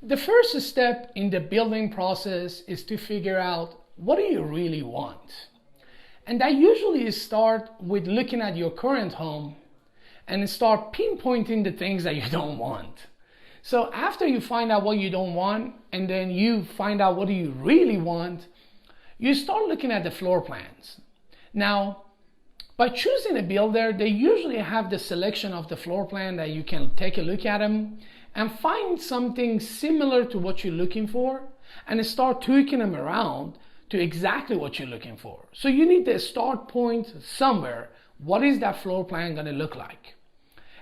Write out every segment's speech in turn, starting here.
The first step in the building process is to figure out what do you really want. And that usually start with looking at your current home and start pinpointing the things that you don't want. So after you find out what you don't want and then you find out what do you really want, you start looking at the floor plans. Now, by choosing a builder, they usually have the selection of the floor plan that you can take a look at them and find something similar to what you're looking for and start tweaking them around to exactly what you're looking for. So you need the start point somewhere. What is that floor plan going to look like?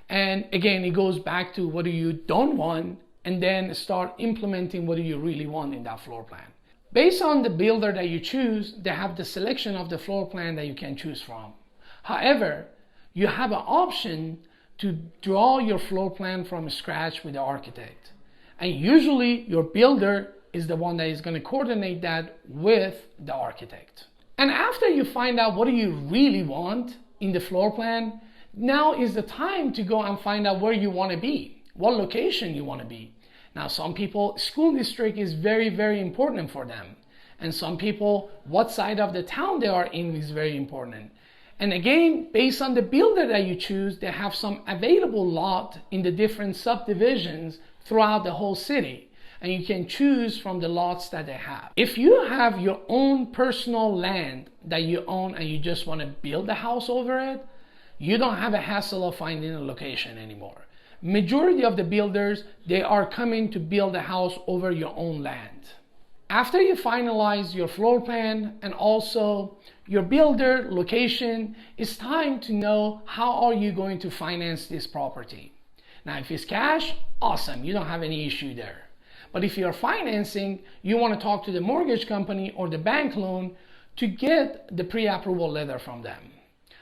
And again, it goes back to what do you don't want and then start implementing what do you really want in that floor plan. Based on the builder that you choose, they have the selection of the floor plan that you can choose from. However, you have an option to draw your floor plan from scratch with the architect. And usually your builder is the one that is going to coordinate that with the architect. And after you find out what do you really want in the floor plan, now is the time to go and find out where you want to be, what location you want to be. Now, some people, school district is very, very important for them. And some people, what side of the town they are in is very important. And again, based on the builder that you choose, they have some available lot in the different subdivisions throughout the whole city. And you can choose from the lots that they have. If you have your own personal land that you own and you just want to build a house over it, you don't have a hassle of finding a location anymore. Majority of the builders, they are coming to build a house over your own land. After you finalize your floor plan and also your builder location, it's time to know how are you going to finance this property. Now, if it's cash, awesome, you don't have any issue there. But if you're financing, you want to talk to the mortgage company or the bank loan to get the pre-approval letter from them.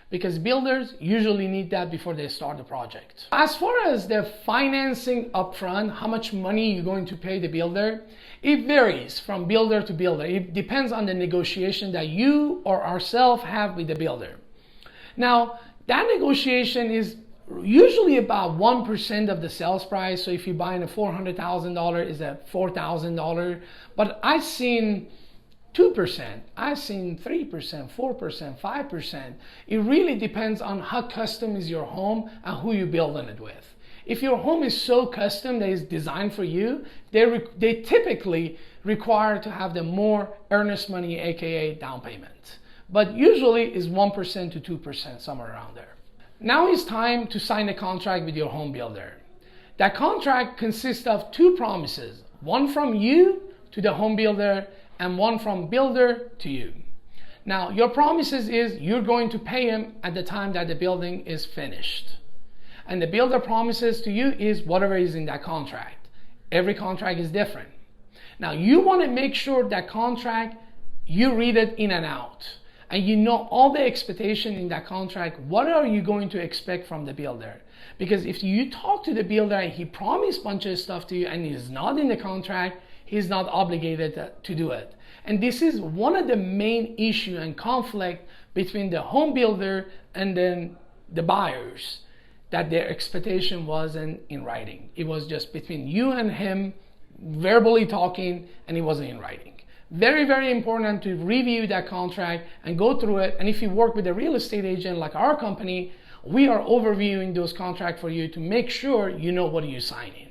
Because builders usually need that before they start the project. As far as the financing upfront, how much money you're going to pay the builder, it varies from builder to builder. It depends on the negotiation that you or ourselves have with the builder. Now, that negotiation is usually about 1% of the sales price. So if you're buying a $400,000, it's a $4,000. But I've seen 2%, I've seen 3%, 4%, 5%. It really depends on how custom is your home and who you're building it with. If your home is so custom that it's designed for you, they typically require to have the more earnest money, aka down payment. But usually it's 1% to 2%, somewhere around there. Now it's time to sign a contract with your home builder. That contract consists of two promises, one from you to the home builder and one from builder to you. Now, your promises is you're going to pay him at the time that the building is finished. And the builder promises to you is whatever is in that contract. Every contract is different. Now, you want to make sure that contract, you read it in and out. And you know all the expectation in that contract. What are you going to expect from the builder? Because if you talk to the builder and he promised a bunch of stuff to you and it is not in the contract, he's not obligated to do it. And this is one of the main issue and conflict between the home builder and then the buyers, that their expectation wasn't in writing. It was just between you and him verbally talking, and it wasn't in writing. Very, very important to review that contract and go through it. And if you work with a real estate agent like our company, we are overviewing those contracts for you to make sure you know what you're signing.